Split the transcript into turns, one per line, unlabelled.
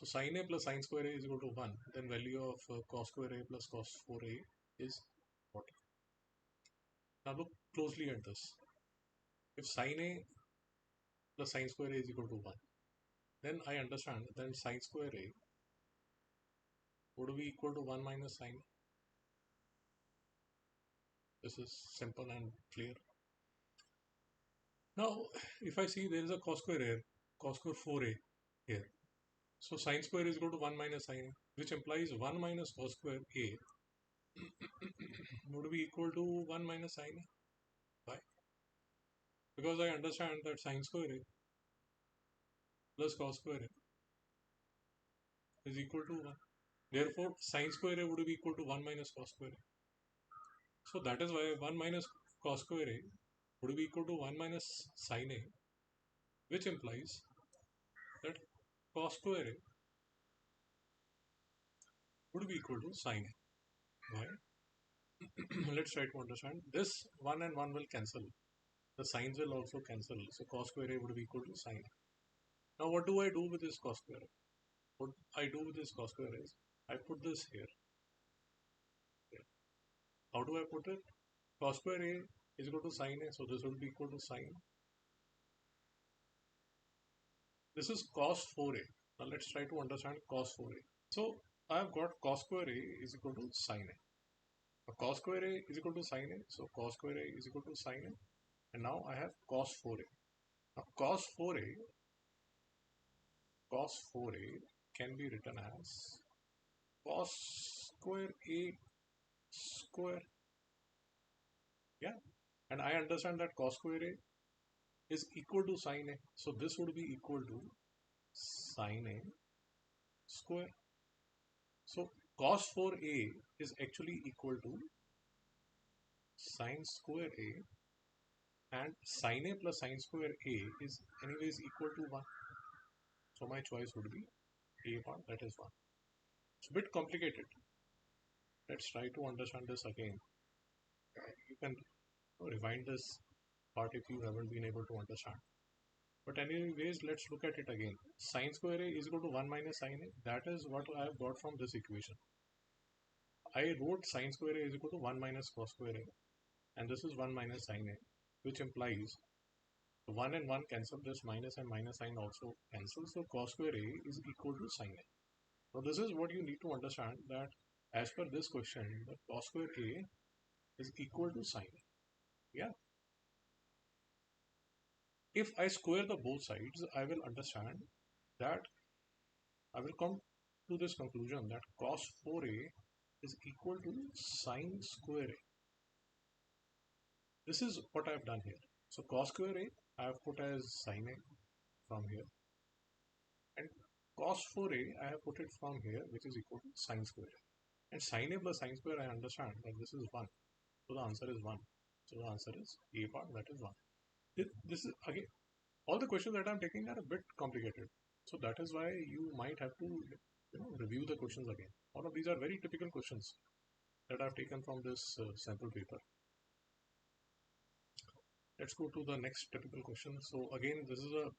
So sin a plus sin square a is equal to 1. Then value of cos square a plus cos 4a is what? Now look closely at this. If sin a plus sin square a is equal to 1, then I understand that sin square a would be equal to 1 minus sin. This is simple and clear. Now, if I see there is a cos square here, cos square 4a here. So sin square is equal to 1 minus sin a, which implies 1 minus cos square a would be equal to 1 minus sin a. Why? Because I understand that sin square a plus cos square a is equal to 1. Therefore, sin square a would be equal to 1 minus cos square a. So that is why 1 minus cos square a would be equal to 1 minus sin a, which implies that cos square a would be equal to sin a. Why? Let's try to understand. This 1 and 1 will cancel. The signs will also cancel. So cos square a would be equal to sin a. Now what do I do with this cos square a? What I do with this cos square is I put this here. How do I put it? Cos square a is equal to sin a, so this will be equal to sin. This is cos 4a. Now let's try to understand cos 4a. So I have got cos square a is equal to sin a. Now cos square a is equal to sin a, so cos square a is equal to sin a. And now I have cos 4a. Now cos 4a can be written as cos square a square. Yeah, and I understand that cos square a is equal to sin a, so this would be equal to sin a square. So cos 4a is actually equal to sin square a, and sin a plus sin square a is anyways equal to 1. So my choice would be a part, that is 1. It's a bit complicated. Let's try to understand this again. You can rewind this part if you haven't been able to understand. But anyways, let's look at it again. Sin square a is equal to 1 minus sin a. That is what I have got from this equation. I wrote sin square a is equal to 1 minus cos square a. And this is 1 minus sin a, which implies 1 and 1 cancel, this minus and minus sign also cancel. So cos square a is equal to sin a. Now this is what you need to understand, that as per this question, the cos square a is equal to sin a. Yeah. If I square the both sides, I will understand that I will come to this conclusion that cos 4a is equal to sin square a. This is what I have done here. So cos square a I have put as sin a from here, and cos 4a I have put it from here, which is equal to sin square a. And sin a plus sin square, I understand that this is 1. So the answer is 1. So the answer is a part, that is 1. This is again, all the questions that I'm taking are a bit complicated. So that is why you might have to review the questions again. All of these are very typical questions that I've taken from this sample paper. Let's go to the next typical question. So again, this is a